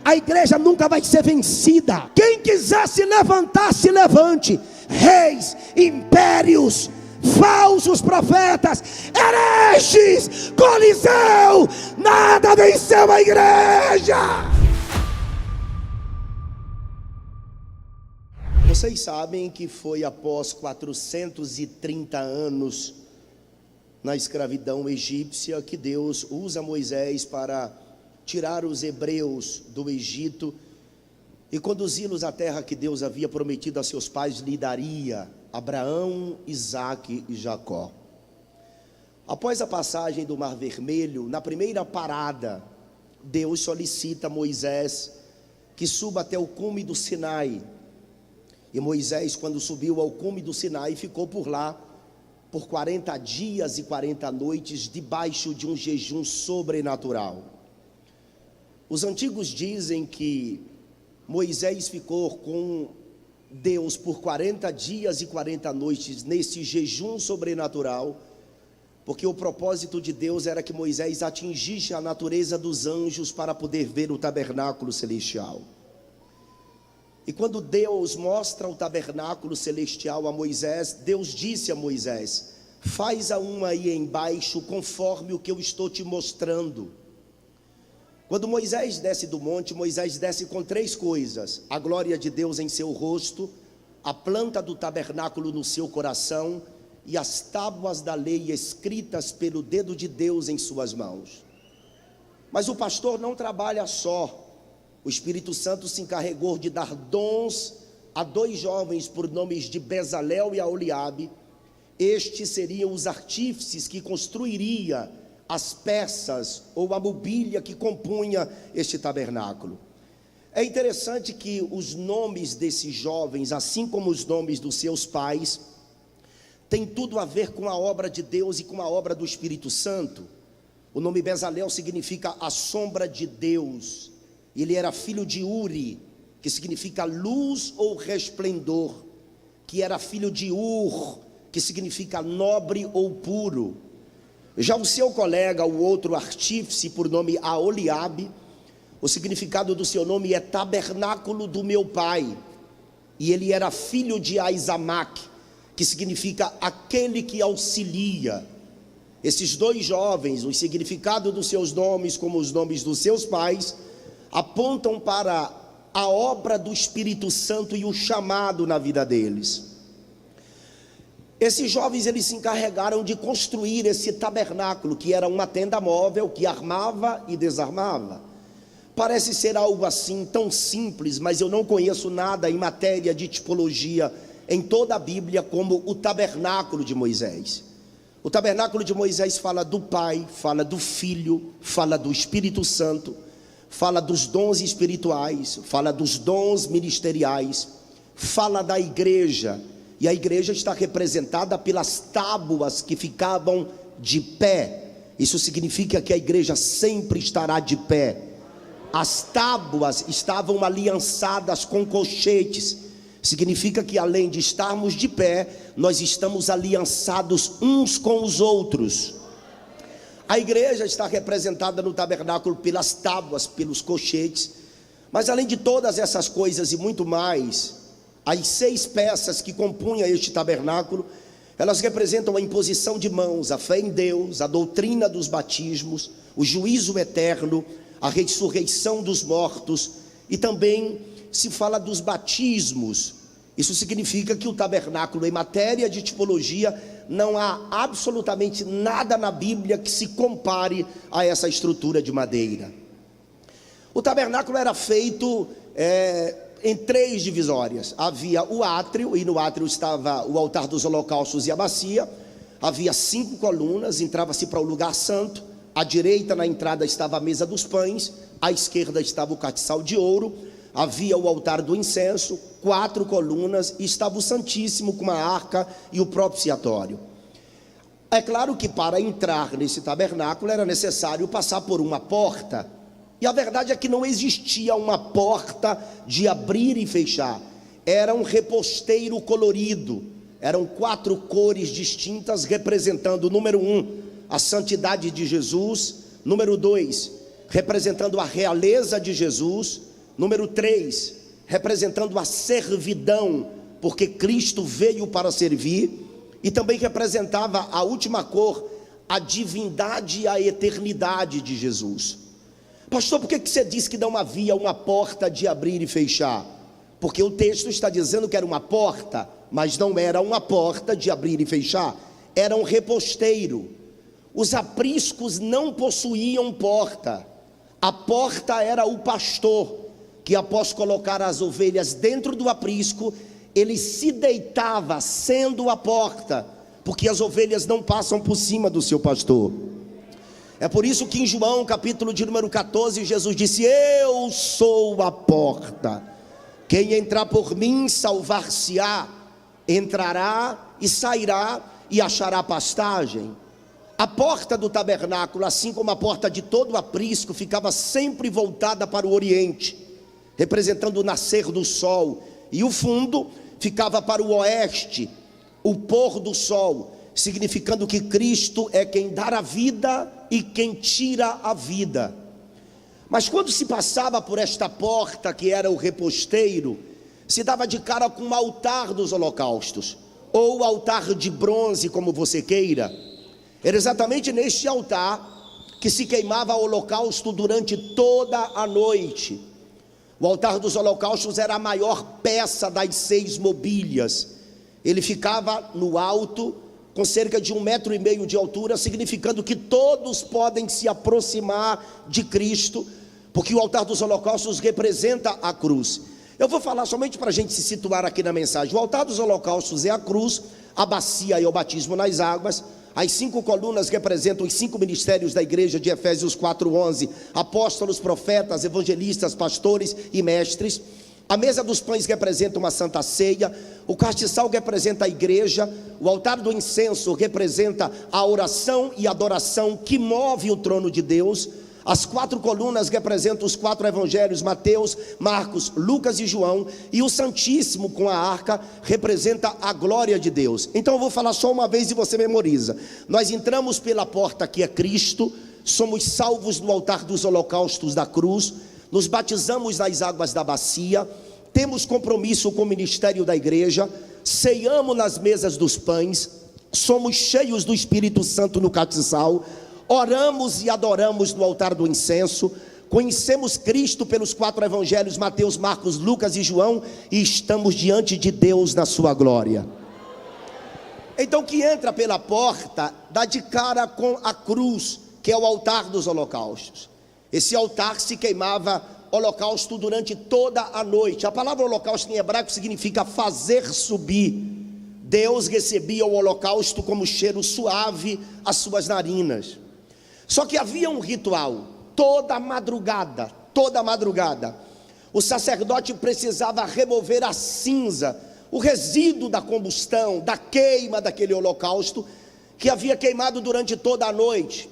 a igreja nunca vai ser vencida. Quem quiser se levantar, se levante. Reis, impérios, falsos profetas, hereges, Coliseu, nada venceu a igreja. Vocês sabem que foi após 430 anos na escravidão egípcia que Deus usa Moisés para tirar os hebreus do Egito e conduzi-los à terra que Deus havia prometido a seus pais lhe daria, Abraão, Isaque e Jacó. Após a passagem do Mar Vermelho, na primeira parada, Deus solicita a Moisés que suba até o cume do Sinai. E Moisés, quando subiu ao cume do Sinai, ficou por lá por 40 dias e 40 noites, debaixo de um jejum sobrenatural. Os antigos dizem que Moisés ficou com Deus por 40 dias e 40 noites nesse jejum sobrenatural, porque o propósito de Deus era que Moisés atingisse a natureza dos anjos para poder ver o tabernáculo celestial. E quando Deus mostra o tabernáculo celestial a Moisés, Deus disse a Moisés: faz a uma aí embaixo conforme o que eu estou te mostrando. Quando Moisés desce do monte, Moisés desce com 3 coisas: a glória de Deus em seu rosto, a planta do tabernáculo no seu coração e as tábuas da lei escritas pelo dedo de Deus em suas mãos. Mas o pastor não trabalha só. O Espírito Santo se encarregou de dar dons a 2 jovens por nomes de Bezalel e Aholiabe. Estes seriam os artífices que construiria as peças ou a mobília que compunha este tabernáculo. É interessante que os nomes desses jovens, assim como os nomes dos seus pais, têm tudo a ver com a obra de Deus e com a obra do Espírito Santo. O nome Bezalel significa a sombra de Deus. Ele era filho de Uri, que significa luz ou resplendor, que era filho de Ur, que significa nobre ou puro. Já o seu colega, o outro artífice, por nome Aholiabe, o significado do seu nome é tabernáculo do meu pai, e ele era filho de Aizamaque, que significa aquele que auxilia. Esses 2 jovens, o significado dos seus nomes, como os nomes dos seus pais, apontam para a obra do Espírito Santo e o chamado na vida deles. Esses jovens, eles se encarregaram de construir esse tabernáculo, que era uma tenda móvel que armava e desarmava. Parece ser algo assim tão simples, mas eu não conheço nada em matéria de tipologia em toda a Bíblia como o tabernáculo de Moisés. O tabernáculo de Moisés fala do Pai, fala do Filho, fala do Espírito Santo, fala dos dons espirituais, fala dos dons ministeriais, fala da igreja, e a igreja está representada pelas tábuas que ficavam de pé. Isso significa que a igreja sempre estará de pé. As tábuas estavam aliançadas com colchetes, significa que além de estarmos de pé, nós estamos aliançados uns com os outros. A igreja está representada no tabernáculo pelas tábuas, pelos colchetes, mas além de todas essas coisas e muito mais, as 6 peças que compunham este tabernáculo, elas representam a imposição de mãos, a fé em Deus, a doutrina dos batismos, o juízo eterno, a ressurreição dos mortos, e também se fala dos batismos. Isso significa que o tabernáculo, em matéria de tipologia, não há absolutamente nada na Bíblia que se compare a essa estrutura de madeira. O tabernáculo era feito em 3 divisórias. Havia o átrio, e no átrio estava o altar dos holocaustos e a bacia. Havia 5 colunas, entrava-se para o lugar santo. À direita, na entrada, estava a mesa dos pães, à esquerda estava o castiçal de ouro. Havia o altar do incenso, 4 colunas, e estava o Santíssimo com uma arca e o propiciatório. É claro que para entrar nesse tabernáculo era necessário passar por uma porta, e a verdade é que não existia uma porta de abrir e fechar. Era um reposteiro colorido, eram 4 cores distintas representando, número 1, a santidade de Jesus, número 2, representando a realeza de Jesus, Número 3, representando a servidão, porque Cristo veio para servir. E também representava a última cor, a divindade e a eternidade de Jesus. Pastor, por que você diz que não havia uma porta de abrir e fechar? Porque o texto está dizendo que era uma porta, mas não era uma porta de abrir e fechar, era um reposteiro. Os apriscos não possuíam porta. A porta era o pastor, que após colocar as ovelhas dentro do aprisco, ele se deitava sendo a porta, porque as ovelhas não passam por cima do seu pastor. É por isso que em João capítulo de número 14, Jesus disse: eu sou a porta, quem entrar por mim salvar-se-á, entrará e sairá e achará pastagem. A porta do tabernáculo, assim como a porta de todo o aprisco, ficava sempre voltada para o oriente, representando o nascer do sol, e o fundo ficava para o oeste, o pôr do sol, significando que Cristo é quem dá a vida e quem tira a vida. Mas quando se passava por esta porta, que era o reposteiro, se dava de cara com o altar dos holocaustos, ou altar de bronze, como você queira. Era exatamente neste altar que se queimava o holocausto durante toda a noite. O altar dos holocaustos era a maior peça das 6 mobílias. Ele ficava no alto, com cerca de 1,5 metro de altura, significando que todos podem se aproximar de Cristo, porque o altar dos holocaustos representa a cruz. Eu vou falar somente para a gente se situar aqui na mensagem. O altar dos holocaustos é a cruz, a bacia é o batismo nas águas. As 5 colunas representam os 5 ministérios da igreja de Efésios 4:11, apóstolos, profetas, evangelistas, pastores e mestres. A mesa dos pães representa uma santa ceia, o castiçal representa a igreja, o altar do incenso representa a oração e adoração que move o trono de Deus. As 4 colunas representam os 4 evangelhos, Mateus, Marcos, Lucas e João, e o Santíssimo com a arca representa a glória de Deus. Então eu vou falar só uma vez e você memoriza. Nós entramos pela porta que é Cristo, somos salvos no altar dos holocaustos da cruz, nos batizamos nas águas da bacia, temos compromisso com o ministério da igreja, ceiamos nas mesas dos pães, somos cheios do Espírito Santo no castiçal, oramos e adoramos no altar do incenso, conhecemos Cristo pelos 4 evangelhos, Mateus, Marcos, Lucas e João, e estamos diante de Deus na sua glória. Então, que entra pela porta, dá de cara com a cruz, que é o altar dos holocaustos. Esse altar se queimava holocausto durante toda a noite. A palavra holocausto em hebraico significa fazer subir. Deus recebia o holocausto como cheiro suave às suas narinas. Só que havia um ritual, toda madrugada, o sacerdote precisava remover a cinza, o resíduo da combustão, da queima daquele holocausto, que havia queimado durante toda a noite,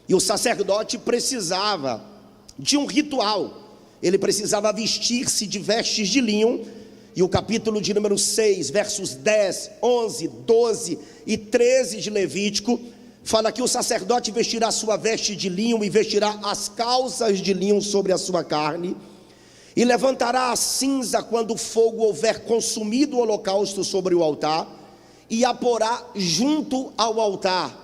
e o sacerdote precisava de um ritual, ele precisava vestir-se de vestes de linho, e o capítulo de número 6, versos 10, 11, 12 e 13 de Levítico, fala que o sacerdote vestirá sua veste de linho e vestirá as calças de linho sobre a sua carne, e levantará a cinza quando o fogo houver consumido o holocausto sobre o altar, e a porá junto ao altar.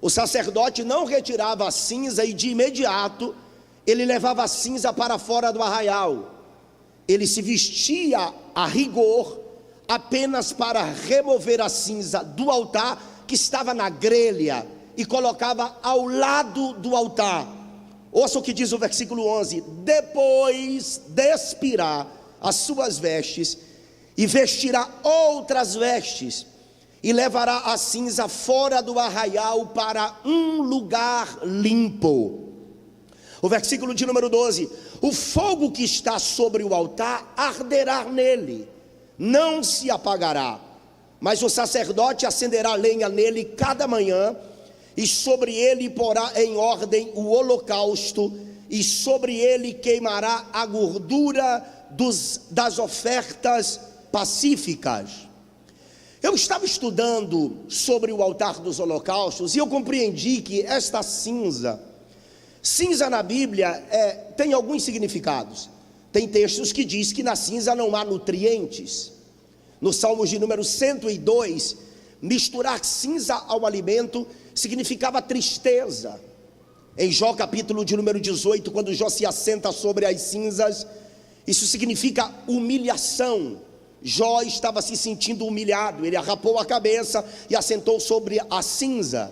O sacerdote não retirava a cinza e de imediato ele levava a cinza para fora do arraial. Ele se vestia a rigor apenas para remover a cinza do altar que estava na grelha e colocava ao lado do altar. Ouça o que diz o versículo 11: depois despirá as suas vestes e vestirá outras vestes e levará a cinza fora do arraial para um lugar limpo. O versículo de número 12: o fogo que está sobre o altar arderá nele, não se apagará, mas o sacerdote acenderá lenha nele cada manhã, e sobre ele porá em ordem o holocausto, e sobre ele queimará a gordura das ofertas pacíficas. Eu estava estudando sobre o altar dos holocaustos, e eu compreendi que esta cinza na Bíblia tem alguns significados. Tem textos que diz que na cinza não há nutrientes. No Salmos de número 102, misturar cinza ao alimento significava tristeza. Em Jó capítulo de número 18, quando Jó se assenta sobre as cinzas, isso significa humilhação. Jó estava se sentindo humilhado, ele arrapou a cabeça e assentou sobre a cinza.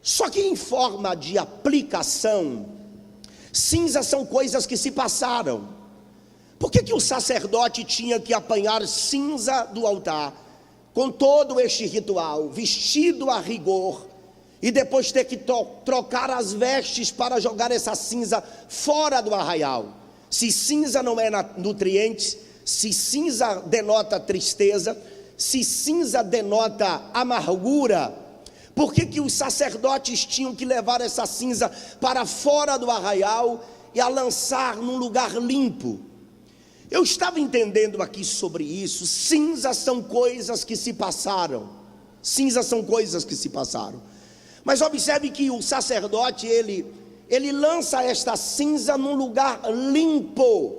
Só que em forma de aplicação, cinzas são coisas que se passaram. Por que o sacerdote tinha que apanhar cinza do altar, com todo este ritual, vestido a rigor, e depois ter que trocar as vestes para jogar essa cinza fora do arraial? Se cinza não é nutrientes, se cinza denota tristeza, se cinza denota amargura, por que os sacerdotes tinham que levar essa cinza para fora do arraial e a lançar num lugar limpo? Eu estava entendendo aqui sobre isso. Cinzas são coisas que se passaram. Cinzas são coisas que se passaram. Mas observe que o sacerdote, ele lança esta cinza num lugar limpo.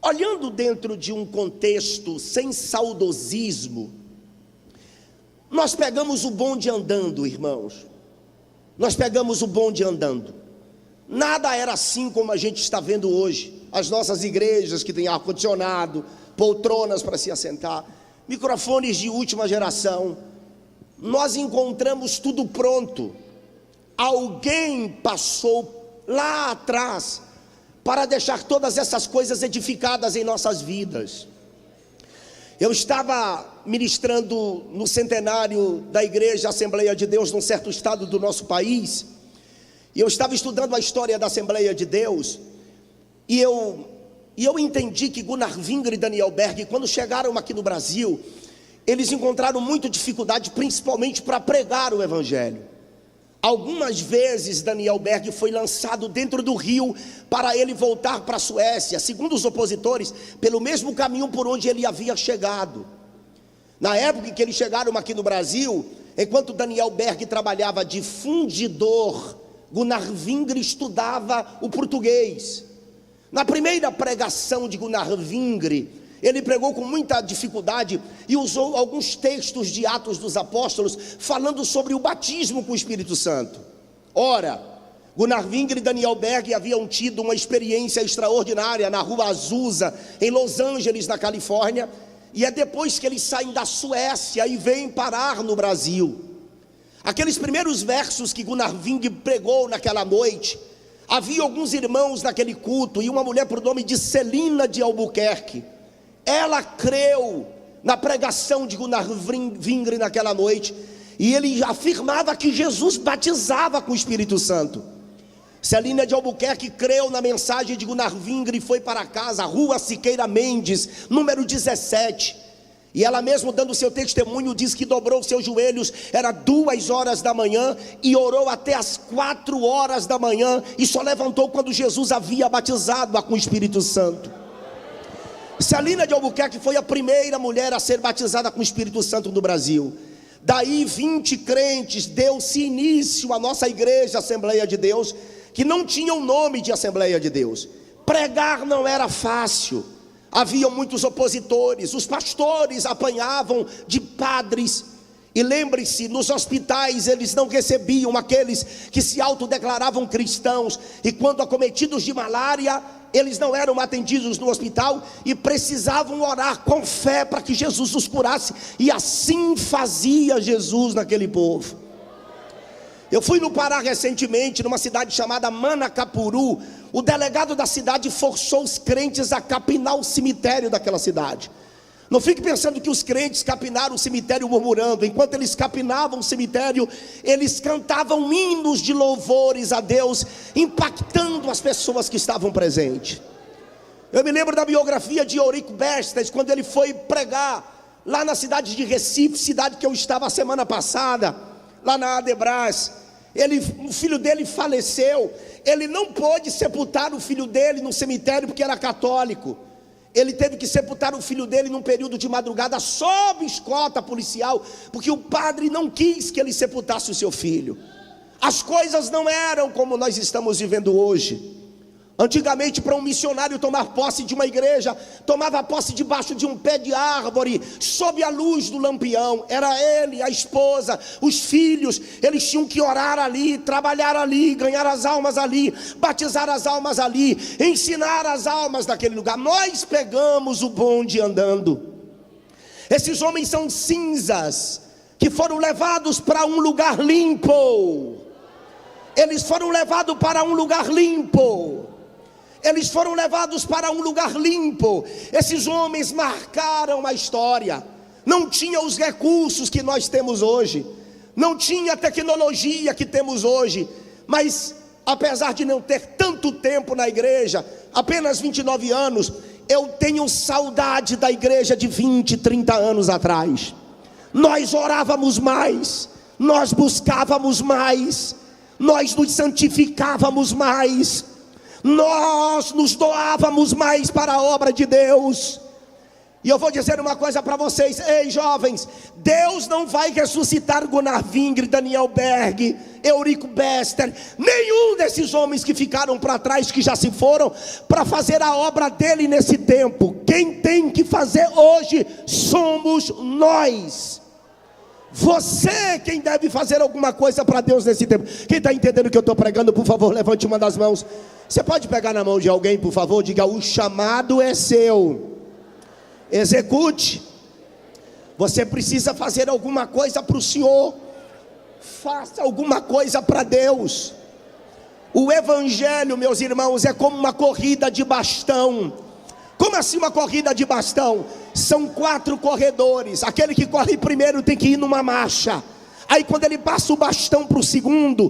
Olhando dentro de um contexto sem saudosismo, nós pegamos o bonde andando, irmãos. Nós pegamos o bonde andando. Nada era assim como a gente está vendo hoje. As nossas igrejas que têm ar-condicionado, poltronas para se assentar, microfones de última geração. Nós encontramos tudo pronto. Alguém passou lá atrás para deixar todas essas coisas edificadas em nossas vidas. Eu estava ministrando no centenário da Igreja Assembleia de Deus num certo estado do nosso país, e eu estava estudando a história da Assembleia de Deus, e eu entendi que Gunnar Wingre e Daniel Berg, quando chegaram aqui no Brasil, eles encontraram muita dificuldade, principalmente para pregar o Evangelho. Algumas vezes Daniel Berg foi lançado dentro do rio para ele voltar para a Suécia, segundo os opositores, pelo mesmo caminho por onde ele havia chegado. Na época em que eles chegaram aqui no Brasil, enquanto Daniel Berg trabalhava de fundidor, Gunnar Wingre estudava o português. Na primeira pregação de Gunnar Wingre, ele pregou com muita dificuldade e usou alguns textos de Atos dos Apóstolos, falando sobre o batismo com o Espírito Santo. Ora, Gunnar Wingre e Daniel Berg haviam tido uma experiência extraordinária na Rua Azusa, em Los Angeles, na Califórnia, e é depois que eles saem da Suécia e vêm parar no Brasil. Aqueles primeiros versos que Gunnar Wingre pregou naquela noite, havia alguns irmãos naquele culto, e uma mulher por nome de Celina de Albuquerque. Ela creu na pregação de Gunnar Wingre naquela noite, e ele afirmava que Jesus batizava com o Espírito Santo. Celina de Albuquerque creu na mensagem de Gunnar Wingre e foi para casa, Rua Siqueira Mendes, número 17. E ela mesmo, dando seu testemunho, diz que dobrou seus joelhos, era 2 horas da manhã, e orou até as 4 horas da manhã, e só levantou quando Jesus havia batizado-a com o Espírito Santo. Celina de Albuquerque foi a primeira mulher a ser batizada com o Espírito Santo no Brasil. Daí 20 crentes, deu-se início à nossa igreja Assembleia de Deus, que não tinha o nome de Assembleia de Deus. Pregar não era fácil, havia muitos opositores, os pastores apanhavam de padres. E lembre-se, nos hospitais eles não recebiam aqueles que se autodeclaravam cristãos, e quando acometidos de malária, eles não eram atendidos no hospital e precisavam orar com fé para que Jesus os curasse, e assim fazia Jesus naquele povo. Eu fui no Pará recentemente, numa cidade chamada Manacapuru. O delegado da cidade forçou os crentes a capinar o cemitério daquela cidade. Não fique pensando que os crentes capinaram o cemitério murmurando. Enquanto eles capinavam o cemitério, eles cantavam hinos de louvores a Deus, impactando as pessoas que estavam presentes. Eu me lembro da biografia de Eurico Bestas, quando ele foi pregar lá na cidade de Recife, cidade que eu estava a semana passada, lá na Adebras. O filho dele faleceu. Ele não pôde sepultar o filho dele no cemitério porque era católico. Ele teve que sepultar o filho dele num período de madrugada sob escolta policial, porque o padre não quis que ele sepultasse o seu filho. As coisas não eram como nós estamos vivendo hoje. Antigamente, para um missionário tomar posse de uma igreja, tomava posse debaixo de um pé de árvore, sob a luz do lampião. Era ele, a esposa, os filhos. Eles tinham que orar ali, trabalhar ali, ganhar as almas ali, batizar as almas ali, ensinar as almas daquele lugar. Nós pegamos o bonde andando. Esses homens são cinzas que foram levados para um lugar limpo. Eles foram levados para um lugar limpo. Eles foram levados para um lugar limpo. Esses homens marcaram a história. Não tinha os recursos que nós temos hoje, não tinha a tecnologia que temos hoje, mas apesar de não ter tanto tempo na igreja, apenas 29 anos, eu tenho saudade da igreja de 20, 30 anos atrás. Nós orávamos mais, nós buscávamos mais, nós nos santificávamos mais, nós nos doávamos mais para a obra de Deus. E eu vou dizer uma coisa para vocês, ei jovens, Deus não vai ressuscitar Gunnar Wingre, Daniel Berg, Eurico Bester, nenhum desses homens que ficaram para trás, que já se foram, para fazer a obra dele nesse tempo. Quem tem que fazer hoje somos nós. Você quem deve fazer alguma coisa para Deus nesse tempo. Quem está entendendo o que eu estou pregando, por favor, levante uma das mãos. Você pode pegar na mão de alguém, por favor, diga: o chamado é seu, execute. Você precisa fazer alguma coisa para o Senhor, faça alguma coisa para Deus. O evangelho, meus irmãos, é como uma corrida de bastão. Como assim uma corrida de bastão? São 4 corredores. Aquele que corre primeiro tem que ir numa marcha. Aí quando ele passa o bastão para o segundo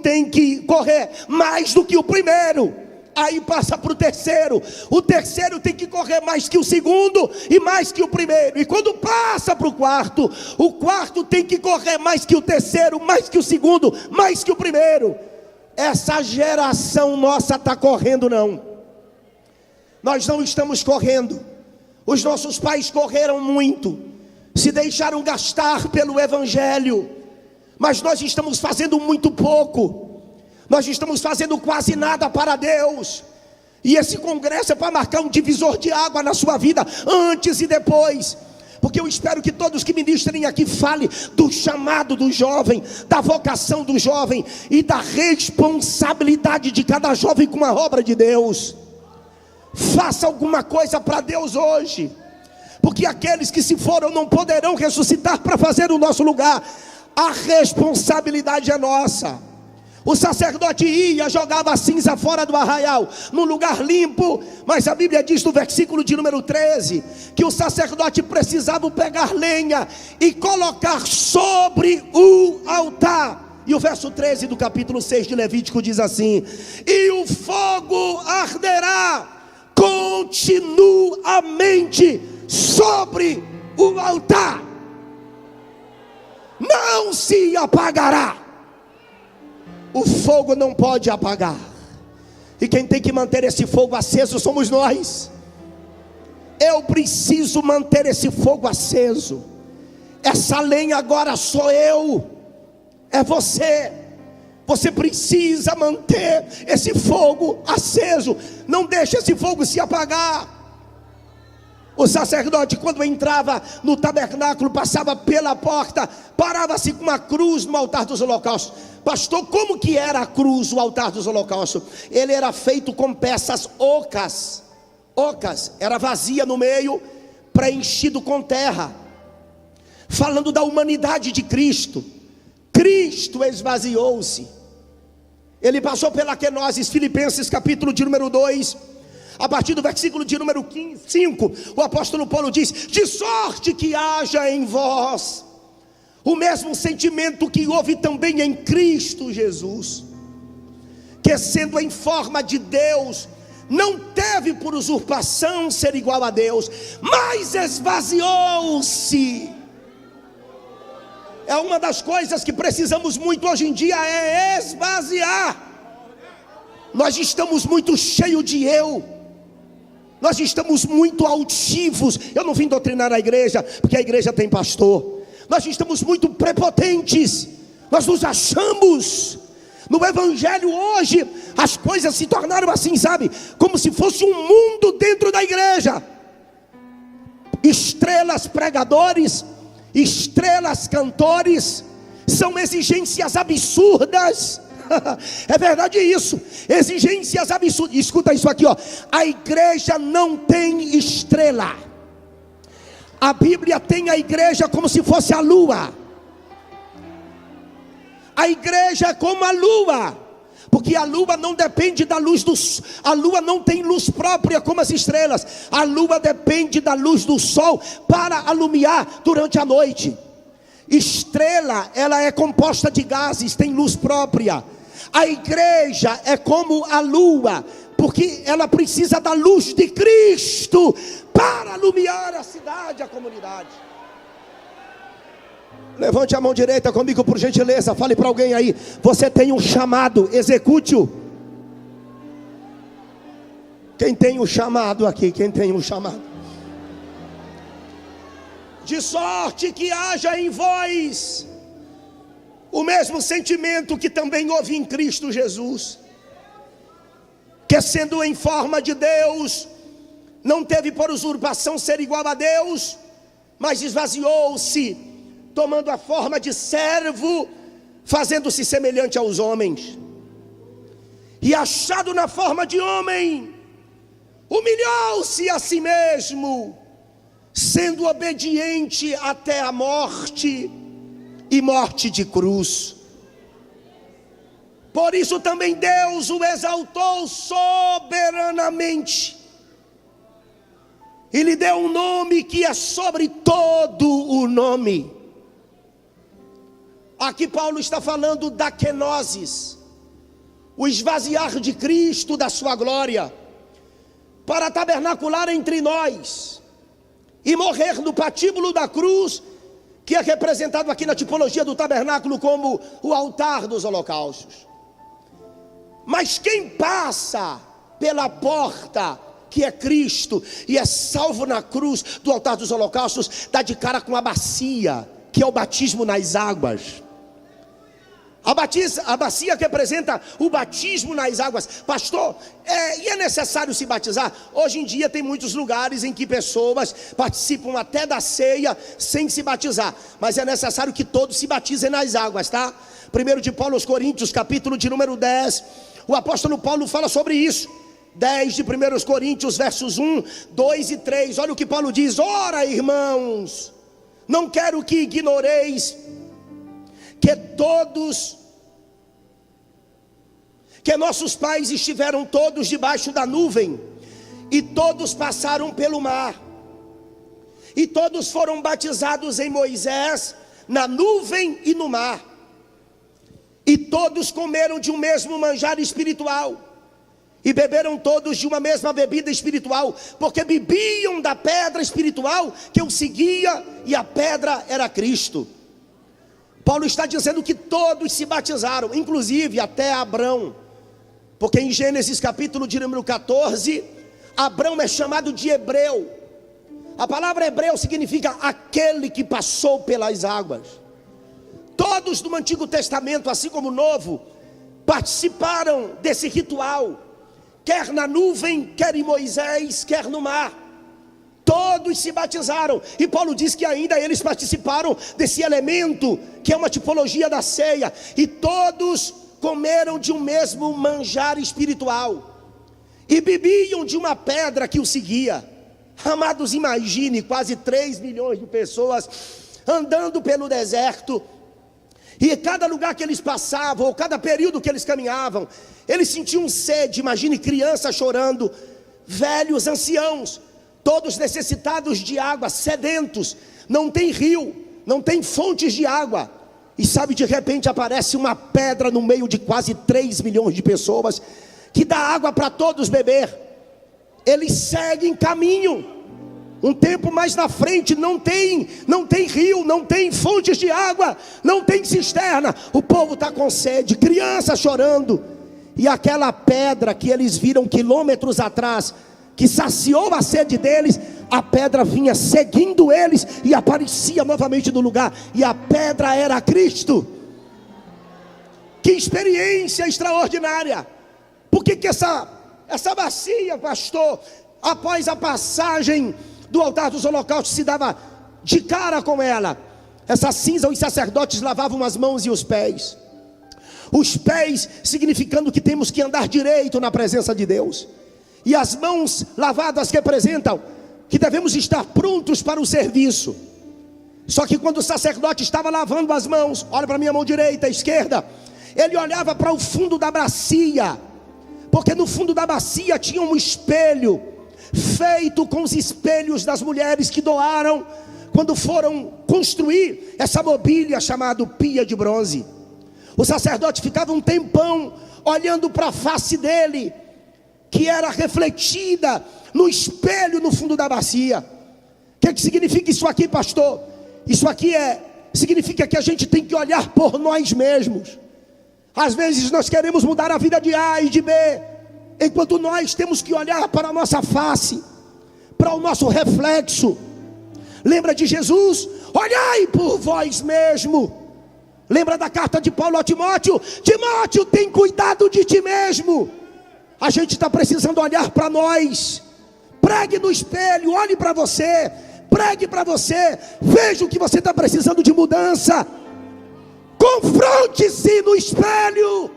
tem que correr mais do que o primeiro. Aí passa para o terceiro tem que correr mais que o segundo e mais que o primeiro. E quando passa para o quarto tem que correr mais que o terceiro, mais que o segundo, mais que o primeiro. Essa geração nossa está correndo não. Nós não estamos correndo. Os nossos pais correram muito, se deixaram gastar pelo evangelho, mas nós estamos fazendo muito pouco. Nós estamos fazendo quase nada para Deus. E esse congresso é para marcar um divisor de água na sua vida, antes e depois. Porque eu espero que todos que ministrem aqui falem do chamado do jovem, da vocação do jovem e da responsabilidade de cada jovem com a obra de Deus. Faça alguma coisa para Deus hoje, porque aqueles que se foram não poderão ressuscitar para fazer o nosso lugar. A responsabilidade é nossa. O sacerdote ia, jogava a cinza fora do arraial, num lugar limpo, mas a Bíblia diz no versículo de número 13, que o sacerdote precisava pegar lenha e colocar sobre o altar. E o verso 13 do capítulo 6 de Levítico diz assim: e o fogo arderá continuamente sobre o altar, não se apagará. O fogo não pode apagar, e quem tem que manter esse fogo aceso somos nós. Eu preciso manter esse fogo aceso. Essa lenha agora sou eu, é você. Você precisa manter esse fogo aceso. Não deixe esse fogo se apagar. O sacerdote, quando entrava no tabernáculo, passava pela porta, parava-se com uma cruz no altar dos holocaustos. Pastor, como que era a cruz, o altar dos holocaustos? Ele era feito com peças ocas. Era vazia no meio, preenchido com terra. Falando da humanidade de Cristo. Cristo esvaziou-se. Ele passou pela quenoses. Filipenses capítulo de número 2, a partir do versículo de número 5, o apóstolo Paulo diz: de sorte que haja em vós o mesmo sentimento que houve também em Cristo Jesus, que sendo em forma de Deus, não teve por usurpação ser igual a Deus, mas esvaziou-se. É uma das coisas que precisamos muito hoje em dia, é esvaziar. Nós estamos muito cheios de eu. Nós estamos muito altivos. Eu não vim doutrinar a igreja, porque a igreja tem pastor. Nós estamos muito prepotentes. Nós nos achamos. No evangelho hoje, as coisas se tornaram assim, sabe? Como se fosse um mundo dentro da igreja. Estrelas pregadores, estrelas cantores, são exigências absurdas. É verdade isso, exigências absurdas. Escuta isso aqui, ó. A igreja não tem estrela. A Bíblia tem a igreja como se fosse a lua. A igreja é como a lua, porque a lua não depende da luz do sol. A lua não tem luz própria como as estrelas. A lua depende da luz do sol para alumiar durante a noite. Estrela, ela é composta de gases, tem luz própria. A igreja é como a lua, porque ela precisa da luz de Cristo para alumiar a cidade, a comunidade. Levante a mão direita comigo, por gentileza. Fale para alguém aí: você tem um chamado, execute-o. Quem tem um chamado aqui? Quem tem um chamado? De sorte que haja em vós o mesmo sentimento que também houve em Cristo Jesus, que sendo em forma de Deus, não teve por usurpação ser igual a Deus, mas esvaziou-se, tomando a forma de servo, fazendo-se semelhante aos homens, e achado na forma de homem, humilhou-se a si mesmo, sendo obediente até a morte, e morte de cruz. Por isso também Deus o exaltou soberanamente, e lhe deu um nome que é sobre todo o nome. Aqui Paulo está falando da kenosis, o esvaziar de Cristo da sua glória, para tabernacular entre nós, e morrer no patíbulo da cruz, que é representado aqui na tipologia do tabernáculo como o altar dos holocaustos. Mas quem passa pela porta, que é Cristo, e é salvo na cruz do altar dos holocaustos, dá de cara com a bacia, que é o batismo nas águas. A bacia que representa o batismo nas águas. Pastor, e é necessário se batizar? Hoje em dia tem muitos lugares em que pessoas participam até da ceia sem se batizar, mas é necessário que todos se batizem nas águas, tá? 1 de Paulo aos Coríntios, capítulo de número 10, o apóstolo Paulo fala sobre isso. 10 de 1 Coríntios, versos 1, 2 e 3, olha o que Paulo diz: ora, irmãos, não quero que ignoreis que nossos pais estiveram todos debaixo da nuvem, e todos passaram pelo mar, e todos foram batizados em Moisés, na nuvem e no mar, e todos comeram de um mesmo manjar espiritual, e beberam todos de uma mesma bebida espiritual, porque bebiam da pedra espiritual que os seguia, e a pedra era Cristo. Paulo está dizendo que todos se batizaram, inclusive até Abrão, porque em Gênesis capítulo de número 14, Abrão é chamado de hebreu. A palavra hebreu significa aquele que passou pelas águas. Todos do Antigo Testamento, assim como o Novo, participaram desse ritual, quer na nuvem, quer em Moisés, quer no mar. Todos se batizaram, e Paulo diz que ainda eles participaram desse elemento, que é uma tipologia da ceia, e todos comeram de um mesmo manjar espiritual, e bebiam de uma pedra que o seguia. Amados, imagine quase 3 milhões de pessoas andando pelo deserto, e cada lugar que eles passavam, ou cada período que eles caminhavam, eles sentiam sede. Imagine crianças chorando, velhos, anciãos, todos necessitados de água, sedentos, não tem rio, não tem fontes de água, e sabe, de repente aparece uma pedra no meio de quase 3 milhões de pessoas, que dá água para todos beber. Eles seguem caminho, um tempo mais na frente, não tem rio, não tem fontes de água, não tem cisterna, o povo está com sede, crianças chorando, e aquela pedra que eles viram quilômetros atrás, que saciou a sede deles, a pedra vinha seguindo eles e aparecia novamente no lugar, e a pedra era Cristo. Que experiência extraordinária! Por que essa bacia, pastor, após a passagem do altar dos holocaustos, se dava de cara com ela? Essa cinza, os sacerdotes lavavam as mãos e os pés. Os pés significando que temos que andar direito na presença de Deus. E as mãos lavadas representam que devemos estar prontos para o serviço. Só que quando o sacerdote estava lavando as mãos, olha para a minha mão direita, esquerda, ele olhava para o fundo da bacia, porque no fundo da bacia tinha um espelho, feito com os espelhos das mulheres que doaram, quando foram construir essa mobília chamada pia de bronze. O sacerdote ficava um tempão olhando para a face dele, que era refletida no espelho no fundo da bacia. O que significa isso aqui, pastor? Isso aqui significa que a gente tem que olhar por nós mesmos. Às vezes nós queremos mudar a vida de A e de B, enquanto nós temos que olhar para a nossa face, para o nosso reflexo. Lembra de Jesus? Olhai por vós mesmo. Lembra da carta de Paulo a Timóteo? Timóteo, tem cuidado de ti mesmo. A gente está precisando olhar para nós. Pregue no espelho, olhe para você, pregue para você, veja o que você está precisando de mudança. Confronte-se no espelho.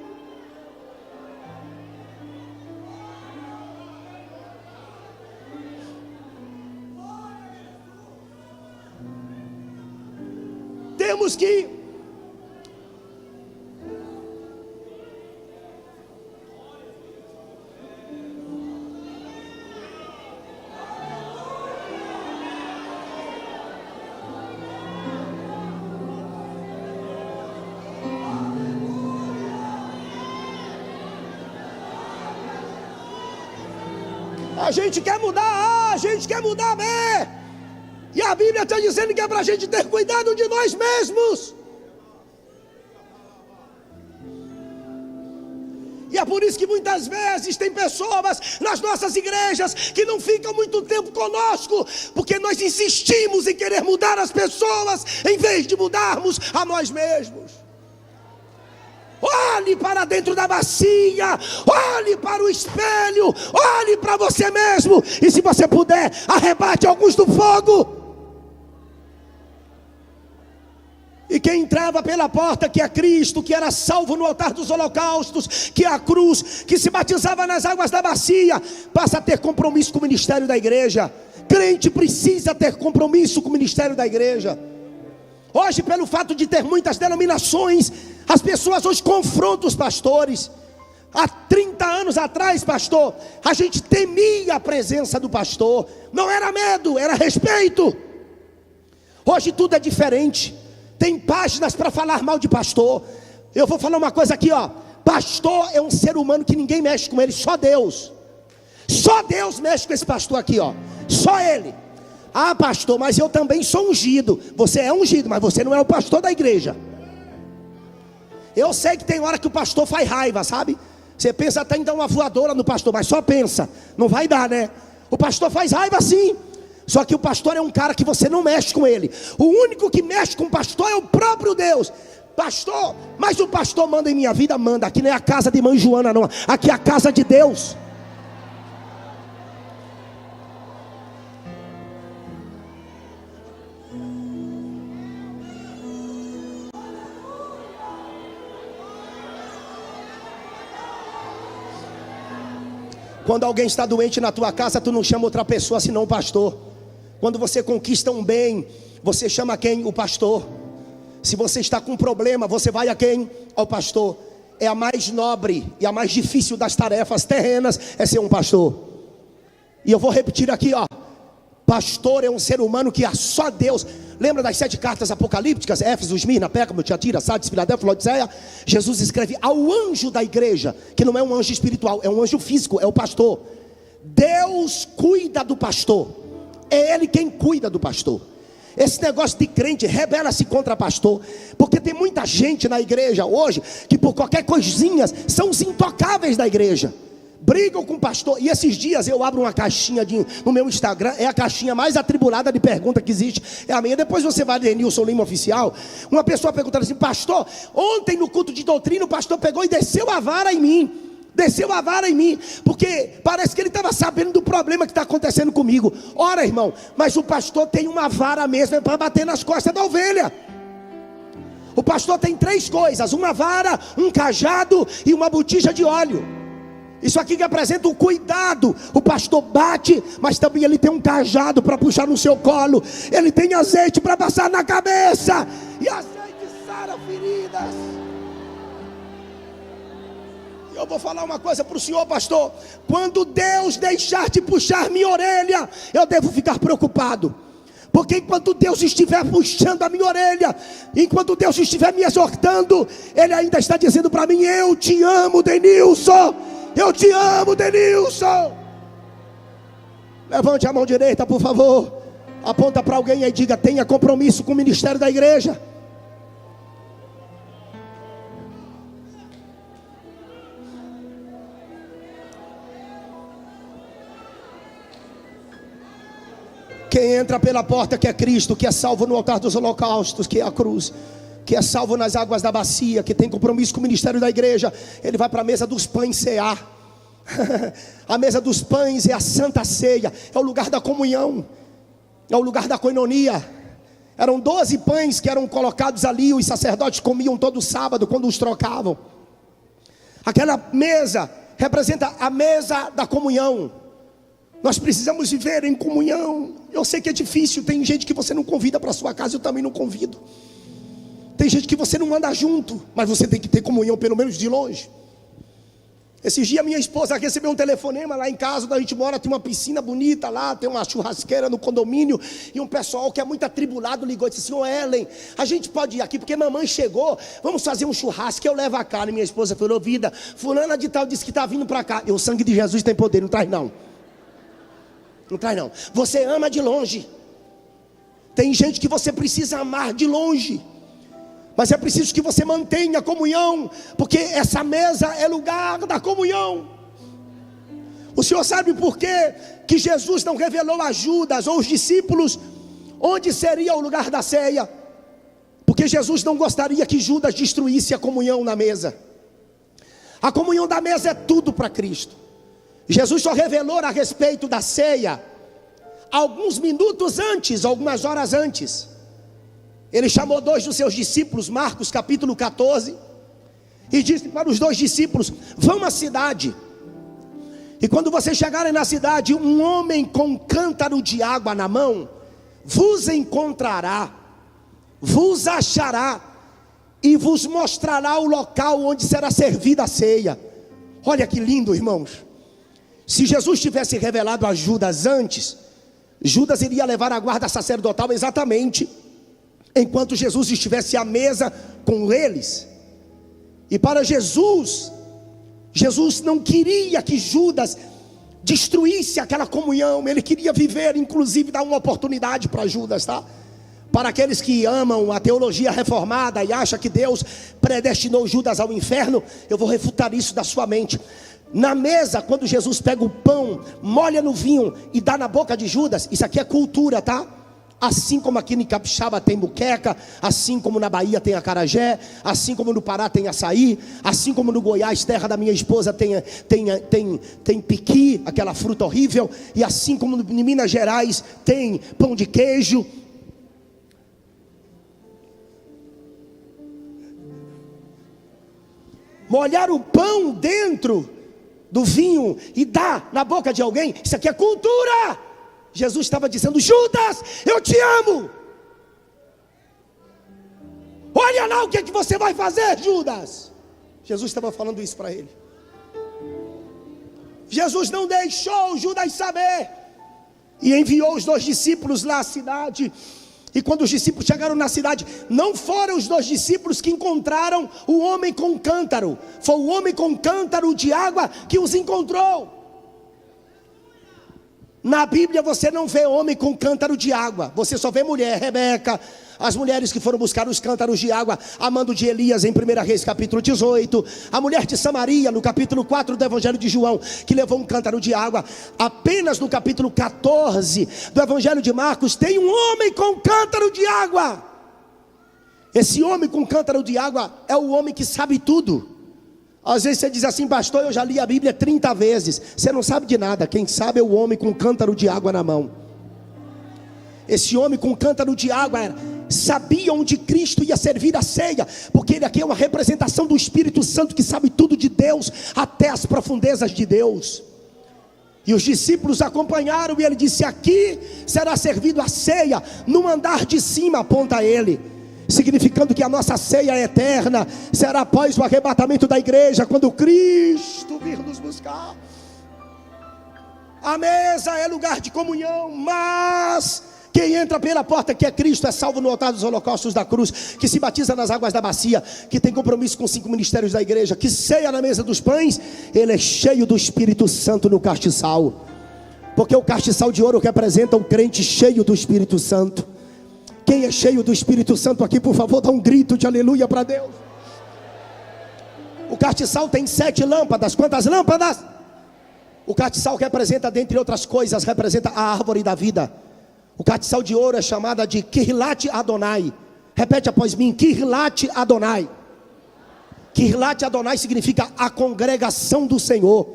Temos que a gente quer mudar A, a gente quer mudar B. E a Bíblia está dizendo que é para a gente ter cuidado de nós mesmos. E é por isso que muitas vezes tem pessoas nas nossas igrejas que não ficam muito tempo conosco, porque nós insistimos em querer mudar as pessoas, em vez de mudarmos a nós mesmos. Olhe para dentro da bacia, olhe para o espelho, olhe para você mesmo, e se você puder, arrebate alguns do fogo. E quem entrava pela porta, que é Cristo, que era salvo no altar dos holocaustos, que é a cruz, que se batizava nas águas da bacia, passa a ter compromisso com o ministério da igreja. Crente precisa ter compromisso com o ministério da igreja. Hoje, pelo fato de ter muitas denominações, as pessoas hoje confrontam os pastores. Há 30 anos atrás, pastor, a gente temia a presença do pastor. Não era medo, era respeito. Hoje tudo é diferente. Tem páginas para falar mal de pastor. Eu vou falar uma coisa aqui, ó. Pastor é um ser humano que ninguém mexe com ele, só Deus. Só Deus mexe com esse pastor aqui, ó. Só ele. Ah, pastor, mas eu também sou ungido. Você é ungido, mas você não é o pastor da igreja. Eu sei que tem hora que o pastor faz raiva, sabe? Você pensa até em dar uma voadora no pastor, mas só pensa, não vai dar, né? O pastor faz raiva sim. Só que o pastor é um cara que você não mexe com ele. O único que mexe com o pastor é o próprio Deus. Pastor, mas o pastor manda em minha vida? Manda. Aqui não é a casa de mãe Joana não, aqui é a casa de Deus. Quando alguém está doente na tua casa, tu não chama outra pessoa senão o pastor. Quando você conquista um bem, você chama quem? O pastor. Se você está com um problema, você vai a quem? Ao pastor. É a mais nobre e a mais difícil das tarefas terrenas, é ser um pastor. E eu vou repetir aqui, ó. Pastor é um ser humano que é só Deus. Lembra das 7 cartas apocalípticas? Éfeso, Esmirna, Pérgamo, Tiatira, Sardes, Filadélfia, Laodiceia. Jesus escreve ao anjo da igreja, que não é um anjo espiritual, é um anjo físico, é o pastor. Deus cuida do pastor. É Ele quem cuida do pastor. Esse negócio de crente rebela-se contra pastor, porque tem muita gente na igreja hoje que por qualquer coisinha são os intocáveis da igreja. brigam com o pastor. E esses dias eu abro uma caixinha no meu Instagram, é a caixinha mais atribulada de pergunta que existe, é a minha. Depois você vai ler Nilson Lima Oficial. Uma pessoa perguntando assim: pastor, ontem no culto de doutrina o pastor pegou e desceu a vara em mim. Desceu a vara em mim, porque parece que ele estava sabendo do problema que está acontecendo comigo. Ora, irmão, mas o pastor tem uma vara mesmo, é para bater nas costas da ovelha. O pastor tem 3 coisas: uma vara, um cajado e uma botija de óleo. Isso aqui que apresenta o cuidado. O pastor bate, mas também ele tem um cajado para puxar no seu colo. Ele tem azeite para passar na cabeça, e azeite sara feridas. Eu vou falar uma coisa para o senhor, pastor: quando Deus deixar de puxar minha orelha, eu devo ficar preocupado. Porque enquanto Deus estiver puxando a minha orelha, enquanto Deus estiver me exortando, Ele ainda está dizendo para mim: eu te amo, Denilson. Eu te amo, Denilson. Levante a mão direita, por favor. Aponta para alguém e diga: tenha compromisso com o ministério da igreja. Quem entra pela porta que é Cristo, que é salvo no altar dos holocaustos, que é a cruz, que é salvo nas águas da bacia, que tem compromisso com o ministério da igreja, ele vai para a mesa dos pães cear. A mesa dos pães é a santa ceia, é o lugar da comunhão, é o lugar da coinonia. Eram 12 pães que eram colocados ali, os sacerdotes comiam todo sábado quando os trocavam. Aquela mesa representa a mesa da comunhão. Nós precisamos viver em comunhão. Eu sei que é difícil, tem gente que você não convida para sua casa, eu também não convido. Tem gente que você não anda junto, mas você tem que ter comunhão pelo menos de longe. Esses dias minha esposa recebeu um telefonema lá em casa, onde a gente mora, tem uma piscina bonita lá, tem uma churrasqueira no condomínio, e um pessoal que é muito atribulado ligou e disse assim: ô Ellen, a gente pode ir aqui porque mamãe chegou, vamos fazer um churrasco, eu levo a carne. Minha esposa falou: vida, fulana de tal disse que está vindo para cá. O sangue de Jesus tem poder, não traz não. Não traz não. Você ama de longe. Tem gente que você precisa amar de longe, mas é preciso que você mantenha a comunhão, porque essa mesa é lugar da comunhão. O senhor sabe por que Jesus não revelou a Judas ou os discípulos onde seria o lugar da ceia? Porque Jesus não gostaria que Judas destruísse a comunhão na mesa. A comunhão da mesa é tudo para Cristo. Jesus só revelou a respeito da ceia alguns minutos antes, algumas horas antes. Ele chamou 2 dos seus discípulos, Marcos capítulo 14, e disse para os 2 discípulos: vão à cidade, e quando vocês chegarem na cidade, um homem com um cântaro de água na mão vos encontrará, vos achará e vos mostrará o local onde será servida a ceia. Olha que lindo, irmãos. Se Jesus tivesse revelado a Judas antes, Judas iria levar a guarda sacerdotal exatamente enquanto Jesus estivesse à mesa com eles. E para Jesus não queria que Judas destruísse aquela comunhão. Ele queria viver, inclusive dar uma oportunidade para Judas, tá? Para aqueles que amam a teologia reformada e acham que Deus predestinou Judas ao inferno, eu vou refutar isso da sua mente. Na mesa, quando Jesus pega o pão, molha no vinho e dá na boca de Judas, isso aqui é cultura, tá? Assim como aqui em Capixaba tem muqueca, assim como na Bahia tem acarajé, assim como no Pará tem açaí, assim como no Goiás, terra da minha esposa, tem piqui, aquela fruta horrível, e assim como em Minas Gerais tem pão de queijo. Molhar o pão dentro do vinho e dar na boca de alguém, isso aqui é cultura. Jesus estava dizendo: Judas, eu te amo. Olha lá o que você vai fazer, Judas. Jesus estava falando isso para ele. Jesus não deixou Judas saber, e enviou os 2 discípulos lá à cidade. E quando os discípulos chegaram na cidade, não foram os 2 discípulos que encontraram o homem com cântaro, foi o homem com cântaro de água que os encontrou. Na Bíblia você não vê homem com cântaro de água, você só vê mulher, Rebeca, As mulheres que foram buscar os cântaros de água a mando de Elias em 1 Reis capítulo 18. A mulher de Samaria no capítulo 4 do Evangelho de João, que levou um cântaro de água. Apenas no capítulo 14 do Evangelho de Marcos tem um homem com um cântaro de água. Esse homem com cântaro de água é o homem que sabe tudo. Às vezes você diz assim: pastor, eu já li a Bíblia 30 vezes. Você não sabe de nada. Quem sabe é o homem com um cântaro de água na mão. Esse homem com um cântaro de água sabia onde Cristo ia servir a ceia, porque ele aqui é uma representação do Espírito Santo que sabe tudo de Deus, até as profundezas de Deus. E os discípulos acompanharam, e ele disse: aqui será servido a ceia, no andar de cima, aponta ele, significando que a nossa ceia eterna será após o arrebatamento da igreja, quando Cristo vir nos buscar. A mesa é lugar de comunhão, mas quem entra pela porta, que é Cristo, é salvo no altar dos holocaustos da cruz, que se batiza nas águas da bacia, que tem compromisso com os 5 ministérios da igreja, que ceia na mesa dos pães. Ele é cheio do Espírito Santo no castiçal, porque o castiçal de ouro representa um crente cheio do Espírito Santo. Quem é cheio do Espírito Santo aqui, por favor, dá um grito de aleluia para Deus. O castiçal tem 7 lâmpadas. Quantas lâmpadas? O castiçal representa, dentre outras coisas, representa a árvore da vida. O castiçal de ouro é chamada de Kirilat Adonai. Repete após mim: Kirilat Adonai. Kirilat Adonai significa a congregação do Senhor.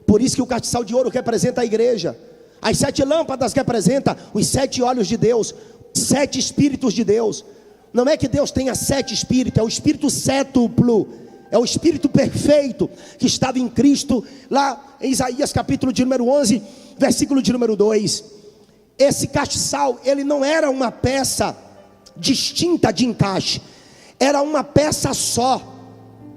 Por isso que o castiçal de ouro representa a igreja. As 7 lâmpadas representam os 7 olhos de Deus, 7 espíritos de Deus. Não é que Deus tenha 7 espíritos, é o espírito sétuplo, é o espírito perfeito que estava em Cristo, lá em Isaías capítulo de número 11, versículo de número 2. Esse castiçal, ele não era uma peça distinta de encaixe, era uma peça só,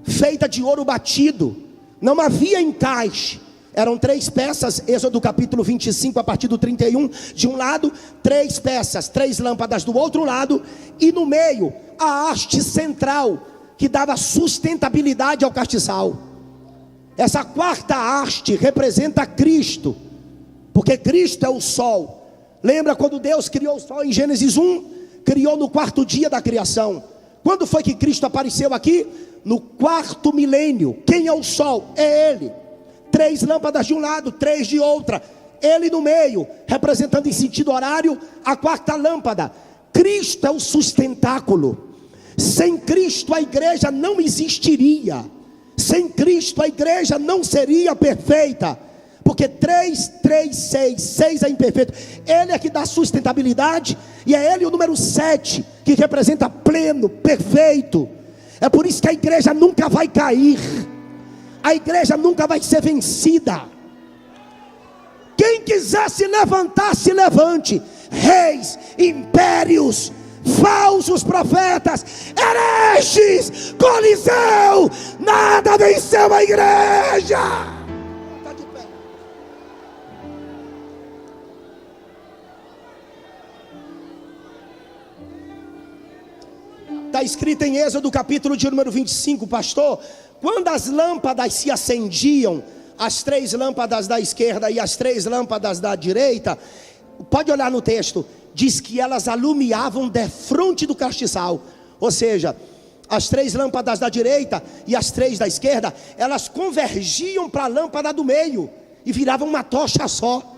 feita de ouro batido, não havia encaixe. Eram 3 peças, Êxodo capítulo 25, a partir do 31, de um lado, 3 peças, 3 lâmpadas do outro lado, e no meio, a haste central, que dava sustentabilidade ao castiçal. Essa 4ª haste representa Cristo, porque Cristo é o sol. Lembra quando Deus criou o sol em Gênesis 1? Criou no 4º dia da criação. Quando foi que Cristo apareceu aqui? No 4º milênio. Quem é o sol? É Ele. 3 lâmpadas de um lado, 3 de outra, Ele no meio, representando em sentido horário a 4ª lâmpada. Cristo é o sustentáculo. Sem Cristo a igreja não existiria. Sem Cristo a igreja não seria perfeita, porque 3, 3, 6, 6 é imperfeito. Ele é que dá sustentabilidade, e é Ele o número 7, que representa pleno, perfeito. É por isso que a igreja nunca vai cair, a igreja nunca vai ser vencida. Quem quiser se levantar, se levante. Reis, impérios, falsos profetas, hereges, Coliseu, nada venceu a igreja. Está escrito em Êxodo capítulo de número 25, pastor, quando as lâmpadas se acendiam, as 3 lâmpadas da esquerda e as 3 lâmpadas da direita, pode olhar no texto, diz que elas alumiavam defronte do castiçal, ou seja, as 3 lâmpadas da direita e as 3 da esquerda, elas convergiam para a lâmpada do meio, e viravam uma tocha só,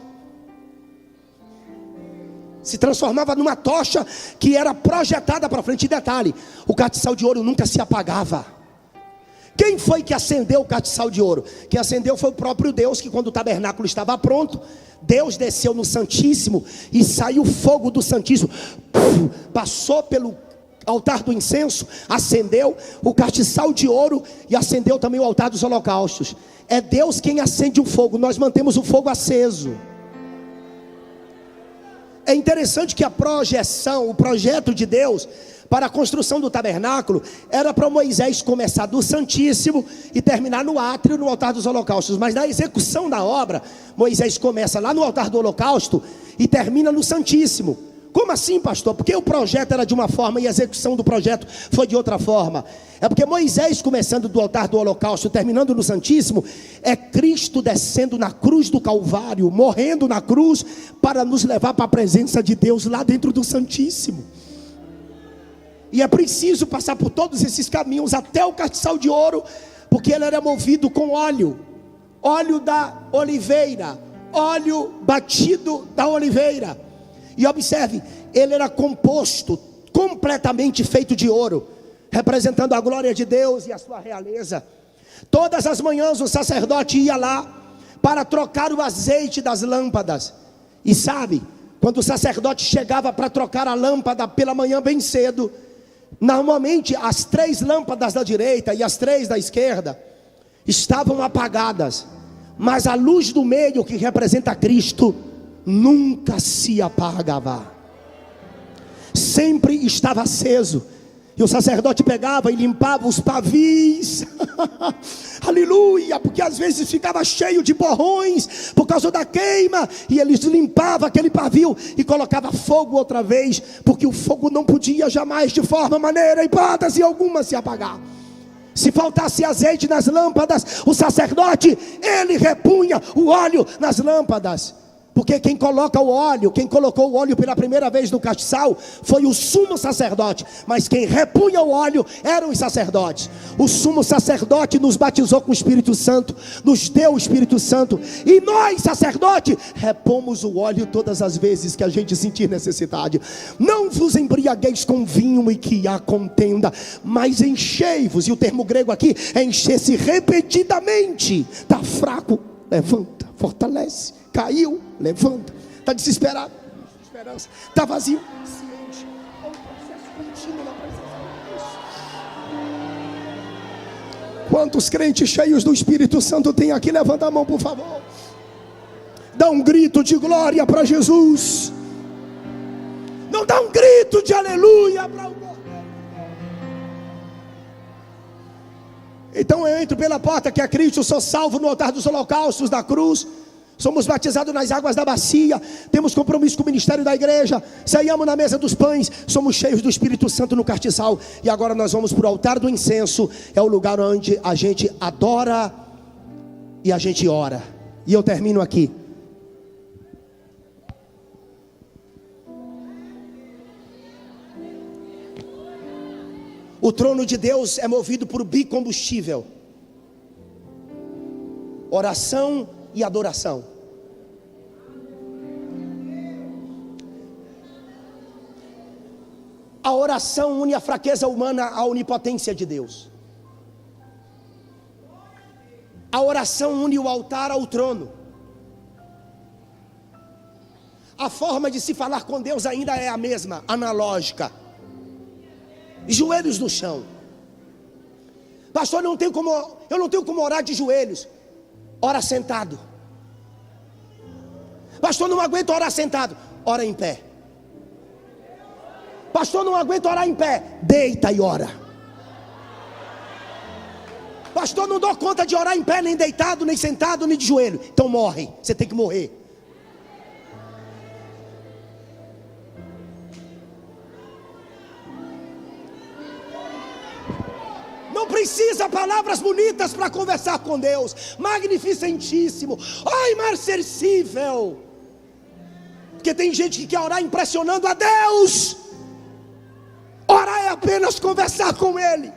se transformava numa tocha que era projetada para frente. E detalhe, o castiçal de ouro nunca se apagava. Quem foi que acendeu o castiçal de ouro? Quem acendeu foi o próprio Deus, que quando o tabernáculo estava pronto, Deus desceu no Santíssimo, e saiu fogo do Santíssimo, passou pelo altar do incenso, acendeu o castiçal de ouro, e acendeu também o altar dos holocaustos. É Deus quem acende o fogo, nós mantemos o fogo aceso. É interessante que a projeção, o projeto de Deus para a construção do tabernáculo era para Moisés começar do Santíssimo e terminar no átrio, no altar dos holocaustos. Mas na execução da obra, Moisés começa lá no altar do holocausto e termina no Santíssimo. Como assim, pastor? Porque o projeto era de uma forma e a execução do projeto foi de outra forma. É porque Moisés começando do altar do holocausto, terminando no Santíssimo, é Cristo descendo na cruz do Calvário, morrendo na cruz, para nos levar para a presença de Deus lá dentro do Santíssimo. E é preciso passar por todos esses caminhos até o castiçal de ouro, porque ele era movido com óleo da oliveira, óleo batido da oliveira. E observe, ele era composto, completamente feito de ouro, representando a glória de Deus e a sua realeza. Todas as manhãs o sacerdote ia lá para trocar o azeite das lâmpadas. E sabe, quando o sacerdote chegava para trocar a lâmpada pela manhã bem cedo, normalmente as 3 lâmpadas da direita e as 3 da esquerda estavam apagadas, mas a luz do meio, que representa Cristo, nunca se apagava, sempre estava aceso. E o sacerdote pegava e limpava os pavis, aleluia, porque às vezes ficava cheio de borrões por causa da queima, e eles limpavam aquele pavio e colocava fogo outra vez, porque o fogo não podia jamais, de forma, maneira, hipótese alguma, se apagar. Se faltasse azeite nas lâmpadas, o sacerdote, ele repunha o óleo nas lâmpadas. Porque quem colocou o óleo pela primeira vez no castiçal foi o sumo sacerdote, mas quem repunha o óleo eram os sacerdotes. O sumo sacerdote nos batizou com o Espírito Santo, nos deu o Espírito Santo, e nós, sacerdote, repomos o óleo todas as vezes que a gente sentir necessidade. Não vos embriagueis com vinho e que há contenda, mas enchei-vos. E o termo grego aqui é encher-se repetidamente. Está fraco, levanta, fortalece. Caiu, levanta. Está desesperado, esperança. Está vazio, se enche. É um processo contínuo na presença de Deus. Quantos crentes cheios do Espírito Santo tem aqui? Levanta a mão, por favor. Dá um grito de glória para Jesus. Não dá um grito de aleluia para o Cordeiro. Então eu entro pela porta que é Cristo, sou salvo no altar dos holocaustos da cruz. Somos batizados nas águas da bacia, temos compromisso com o ministério da igreja, ceiamos na mesa dos pães, somos cheios do Espírito Santo no castiçal. E agora nós vamos para o altar do incenso, é o lugar onde a gente adora e a gente ora. E eu termino aqui. O trono de Deus é movido por bicombustível: oração e adoração. A oração une a fraqueza humana à onipotência de Deus. A oração une o altar ao trono. A forma de se falar com Deus ainda é a mesma, analógica. Joelhos no chão. Pastor, eu não tenho como orar de joelhos. Ora sentado. Pastor, não aguento orar sentado. Ora em pé. Pastor, não aguento orar em pé. Deita e ora. Pastor, não dou conta de orar em pé, nem deitado, nem sentado, nem de joelho. Então morre, você tem que morrer. Não precisa palavras bonitas para conversar com Deus. Magnificentíssimo, ai, marcessível. Porque tem gente que quer orar impressionando a Deus. Orar é apenas conversar com Ele.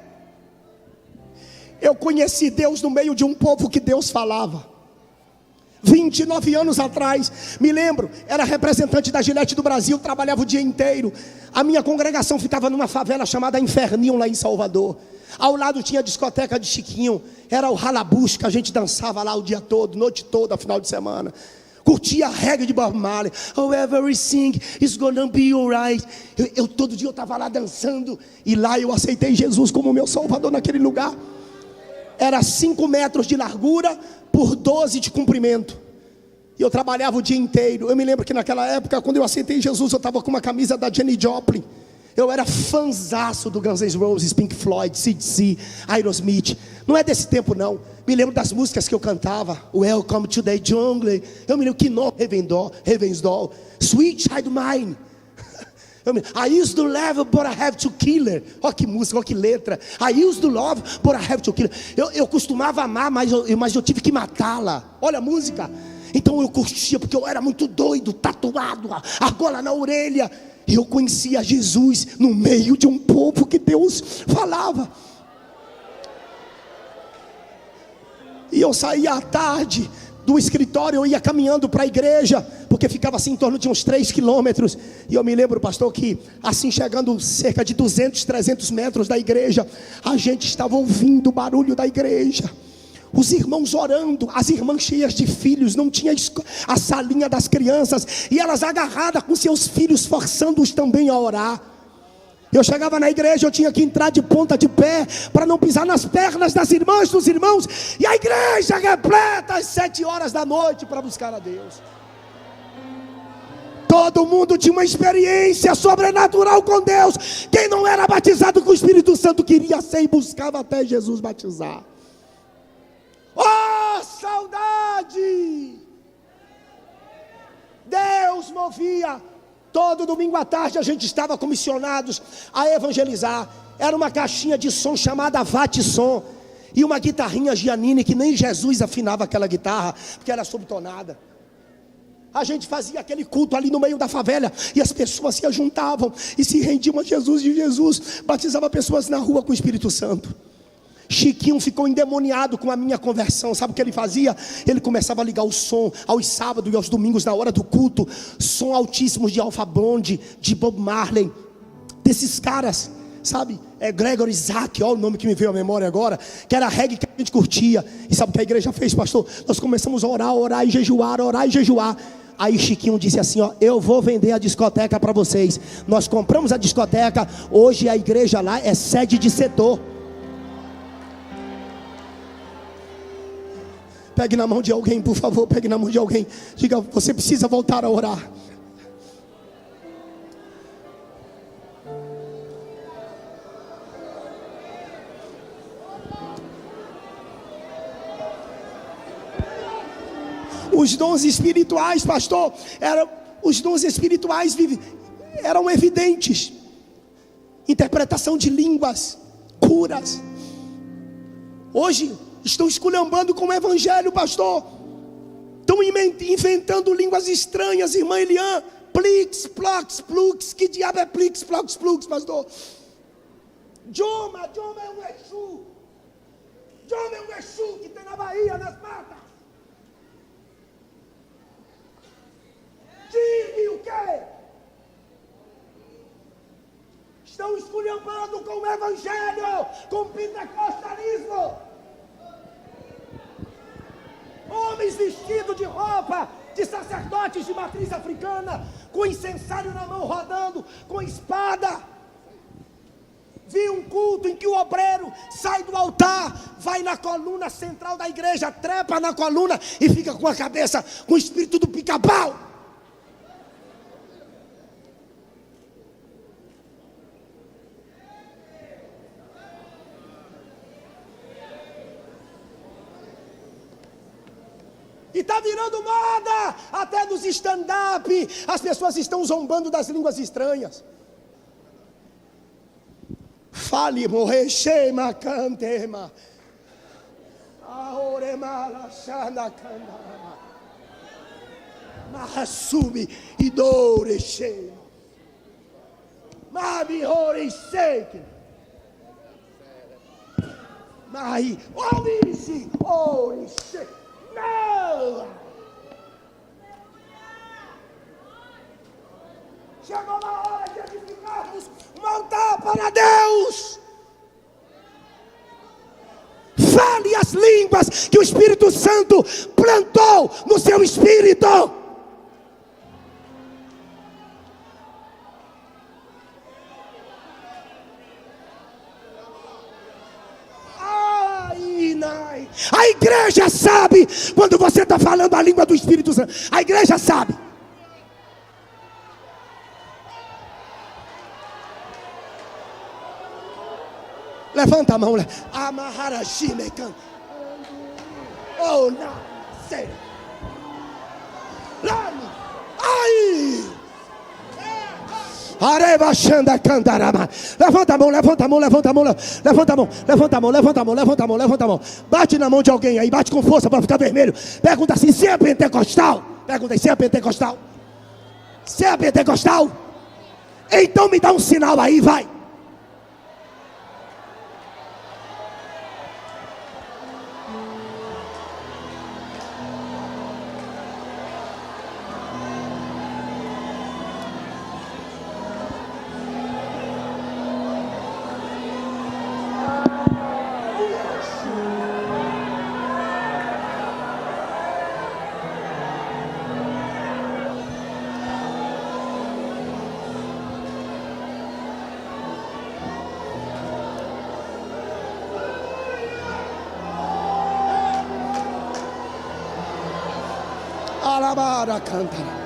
Eu conheci Deus no meio de um povo que Deus falava. 29 anos atrás, me lembro, era representante da Gillette do Brasil, trabalhava o dia inteiro. A minha congregação ficava numa favela chamada Inferninho, lá em Salvador. Ao lado tinha a discoteca de Chiquinho, era o Ralabus, que a gente dançava lá o dia todo, noite toda, final de semana. Curtia a reggae de Bob Marley. Oh, everything is gonna be alright. Todo dia eu estava lá dançando, e lá eu aceitei Jesus como meu Salvador naquele lugar. Era 5 metros de largura por 12 de comprimento. E eu trabalhava o dia inteiro. Eu me lembro que naquela época, quando eu aceitei Jesus, eu estava com uma camisa da Janis Joplin. Eu era fãzaço do Guns N' Roses, Pink Floyd, C.D.C., Aerosmith. Não é desse tempo não. Me lembro das músicas que eu cantava. Welcome to the Jungle. Eu me lembro que no Heaven's Door, Sweet Child Mine. I used to love, but I have to kill her. Olha que música, olha que letra. I used to love, but I have to kill her. Eu costumava amar, mas eu tive que matá-la. Olha a música. Então eu curtia, porque eu era muito doido, tatuado, argola na orelha. E eu conhecia Jesus no meio de um povo que Deus falava. E eu saía à tarde do escritório, eu ia caminhando para a igreja, porque ficava assim em torno de uns 3 quilômetros. E eu me lembro, pastor, que assim chegando cerca de 200, 300 metros da igreja, a gente estava ouvindo o barulho da igreja, os irmãos orando, as irmãs cheias de filhos, não tinha a salinha das crianças, e elas agarradas com seus filhos, forçando-os também a orar. Eu chegava na igreja, eu tinha que entrar de ponta de pé, para não pisar nas pernas das irmãs, dos irmãos, e a igreja repleta às 7 horas da noite, para buscar a Deus. Todo mundo tinha uma experiência sobrenatural com Deus. Quem não era batizado com o Espírito Santo, queria ser e buscava até Jesus batizar. Oh, saudade! Deus movia. Todo domingo à tarde a gente estava comissionados a evangelizar. Era uma caixinha de som chamada Vate-Som, e uma guitarrinha Giannini, que nem Jesus afinava aquela guitarra, porque era subtonada. A gente fazia aquele culto ali no meio da favela, e as pessoas se juntavam e se rendiam a Jesus, e Jesus batizava pessoas na rua com o Espírito Santo. Chiquinho ficou endemoniado com a minha conversão. Sabe o que ele fazia? Ele começava a ligar o som aos sábados e aos domingos, na hora do culto, som altíssimos de Alpha Blondy, de Bob Marley, desses caras, sabe? Gregory Isaac, olha o nome que me veio à memória agora, que era reggae que a gente curtia. E sabe o que a igreja fez, pastor? Nós começamos a orar e jejuar, orar e jejuar. Aí Chiquinho disse assim, ó: eu vou vender a discoteca para vocês. Nós compramos a discoteca. Hoje a igreja lá é sede de setor. Pegue na mão de alguém, por favor, pegue na mão de alguém. Diga: você precisa voltar a orar. Os dons espirituais, pastor, os dons espirituais eram evidentes. Interpretação de línguas, curas. Hoje estão esculhambando com o evangelho, pastor. Estão inventando línguas estranhas, irmã Elian. Plix, plox, plux. Que diabo é plix, plox, plux, pastor? Joma é um Exu. Joma é um Exu que tem na Bahia, nas matas. Diga o quê? Estão esculhambando com o evangelho, com o pentecostalismo. Homens vestidos de roupa de sacerdotes de matriz africana, com incensário na mão rodando, com espada. Vi um culto em que o obreiro sai do altar, vai na coluna central da igreja, trepa na coluna e fica com a cabeça, com o espírito do pica-pau. E está virando moda, até nos stand-up, as pessoas estão zombando das línguas estranhas. Fale, morrer, shema, cantema. Aorema, lachanda, candama. Mahasumi, idore, shema. Mabi, ore, shake. Mahi, orisi, ore, shake. Não! Chegou na hora de edificarmos um altar para Deus. Fale as línguas que o Espírito Santo plantou no seu espírito. A igreja sabe quando você está falando a língua do Espírito Santo. A igreja sabe. Levanta a mão. Amarrarashimekan. Oh, não. Sério. Lame. Ai. Arebaxanda cantarama. Levanta a mão, levanta a mão, levanta a mão, levanta a mão, levanta a mão, levanta a mão, levanta a mão, levanta a mão. Bate na mão de alguém aí, bate com força para ficar vermelho. Pergunta assim: você é pentecostal? Pergunta aí: você é pentecostal? Você é pentecostal? Então me dá um sinal aí, vai. Alabara cantará.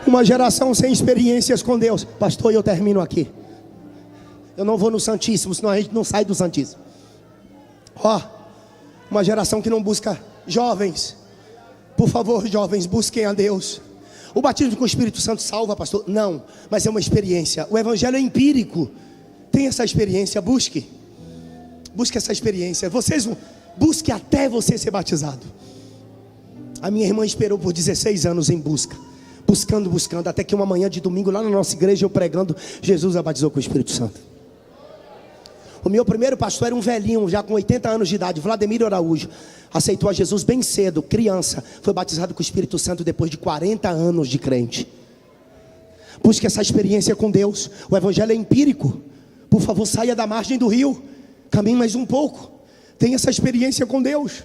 Uma geração sem experiências com Deus. Pastor, eu termino aqui. Eu não vou no Santíssimo, senão a gente não sai do Santíssimo. Uma geração que não busca. Jovens, por favor, jovens, busquem a Deus. O batismo com o Espírito Santo salva, pastor? Não, mas é uma experiência. O evangelho é empírico. Tem essa experiência, busque essa experiência. Vocês busque até você ser batizado. A minha irmã esperou por 16 anos em busca, buscando, até que uma manhã de domingo lá na nossa igreja, eu pregando, Jesus a batizou com o Espírito Santo. O meu primeiro pastor era um velhinho, já com 80 anos de idade, Vladimir Araújo. Aceitou a Jesus bem cedo, criança. Foi batizado com o Espírito Santo depois de 40 anos de crente. Busque essa experiência com Deus. O evangelho é empírico. Por favor, saia da margem do rio, caminhe mais um pouco. Tenha essa experiência com Deus.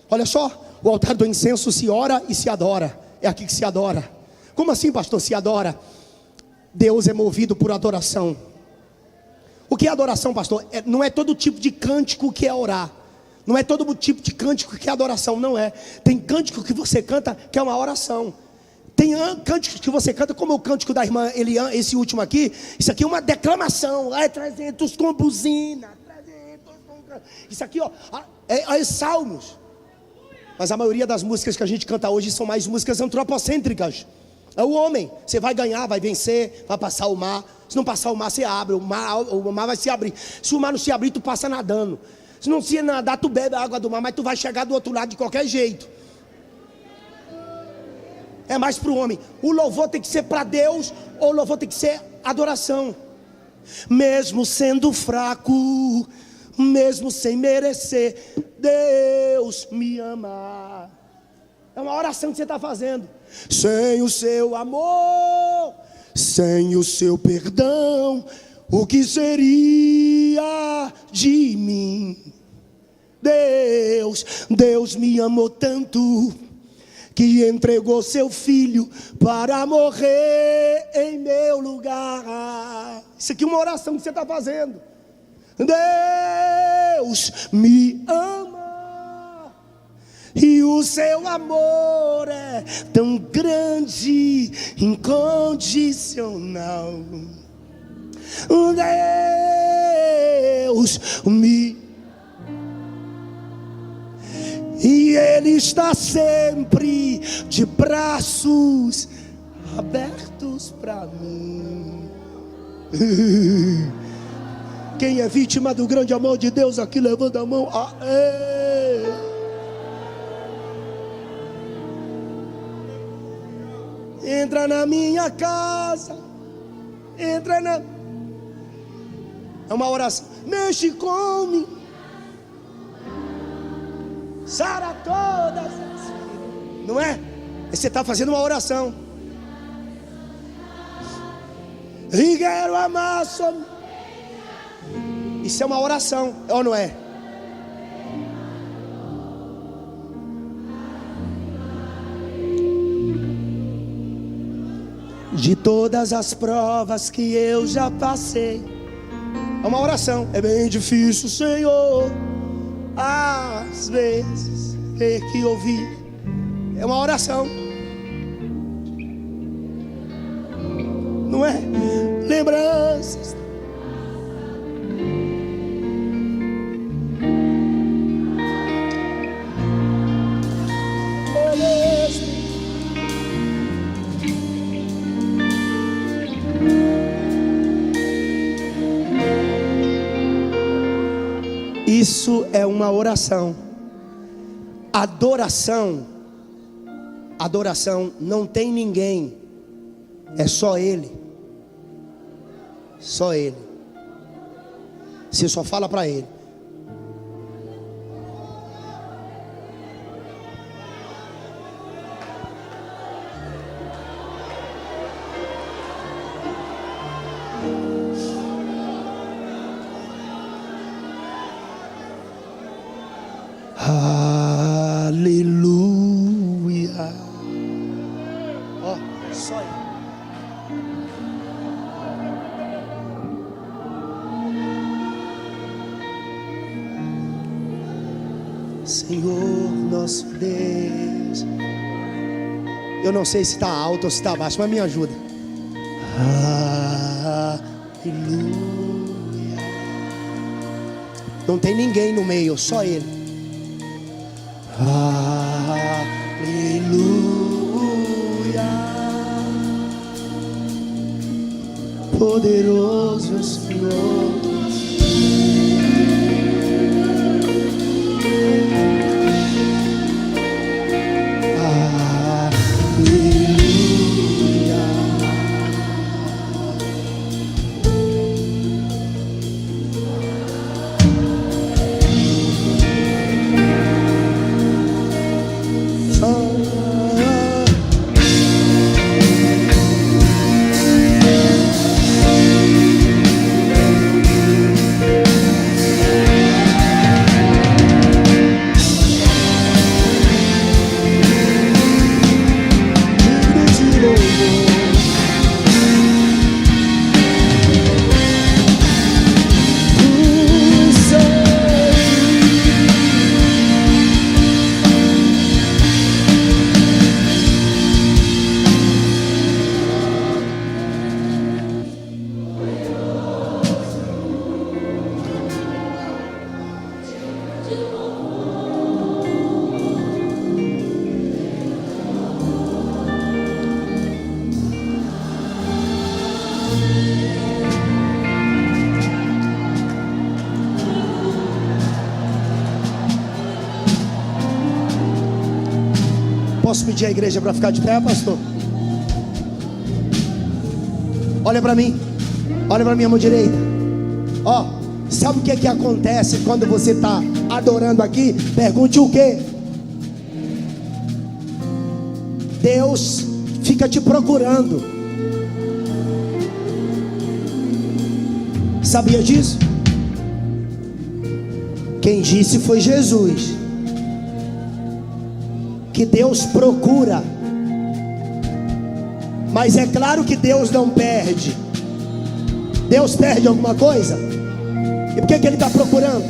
Olha só, o altar do incenso se ora e se adora. É aqui que se adora. Como assim, pastor, se adora? Deus é movido por adoração. O que é adoração, pastor? Não é todo tipo de cântico que é orar. Não é todo tipo de cântico que é adoração, não é. Tem cântico que você canta que é uma oração. Tem cânticos que você canta, como o cântico da irmã Eliane, esse último aqui. Isso aqui é uma declamação. 300 com buzina, 300 com... Isso aqui, é salmos. Mas a maioria das músicas que a gente canta hoje são mais músicas antropocêntricas. É o homem, você vai ganhar, vai vencer, vai passar o mar. Se não passar o mar, você abre, o mar vai se abrir. Se o mar não se abrir, tu passa nadando. Se não se nadar, tu bebe a água do mar, mas tu vai chegar do outro lado de qualquer jeito. É mais para o homem. O louvor tem que ser para Deus, ou o louvor tem que ser adoração. Mesmo sendo fraco, mesmo sem merecer, Deus me ama. É uma oração que você está fazendo. Sem o seu amor, sem o seu perdão, o que seria de mim? Deus me amou tanto, que entregou seu filho para morrer em meu lugar. Isso aqui é uma oração que você está fazendo. Deus me ama, e o seu amor é tão grande, incondicional. Deus me... E Ele está sempre de braços abertos para mim. Quem é vítima do grande amor de Deus aqui, levanta a mão. Entra na minha casa, entra na... É uma oração. Mexe com mim, sara todas as... Não é? Você está fazendo uma oração. E quero amar só... Isso é uma oração, ou não é? De todas as provas que eu já passei. É uma oração. É bem difícil, Senhor, às vezes ter que ouvir. É uma oração, não é? Lembranças. Isso é uma oração. Adoração não tem ninguém, é só Ele. Só Ele. Você só fala para Ele. Aleluia. Ó, só Ele. Senhor nosso Deus. Eu não sei se está alto ou se está baixo, mas me ajuda. Aleluia. Não tem ninguém no meio, só Ele. Aleluia. Poderoso Senhor. Posso pedir à igreja para ficar de pé, pastor? Olha para mim. Olha para minha mão direita. Ó, sabe o que acontece quando você está adorando aqui? Pergunte o quê? Deus fica te procurando. Sabia disso? Quem disse foi Jesus. Que Deus procura. Mas é claro que Deus não perde. Deus perde alguma coisa? E por que Ele está procurando?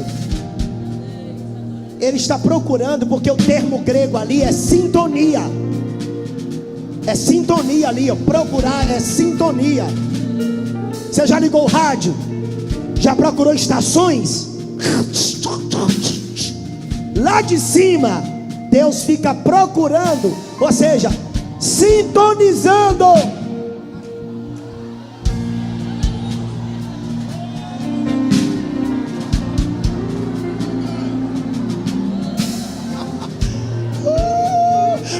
Ele está procurando porque o termo grego ali é sintonia. É sintonia ali, ó. Procurar é sintonia. Você já ligou o rádio? Já procurou estações? Lá de cima Deus fica procurando, ou seja, sintonizando.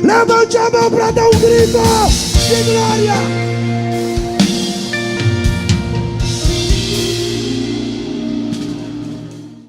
Levante a mão para dar um grito de glória.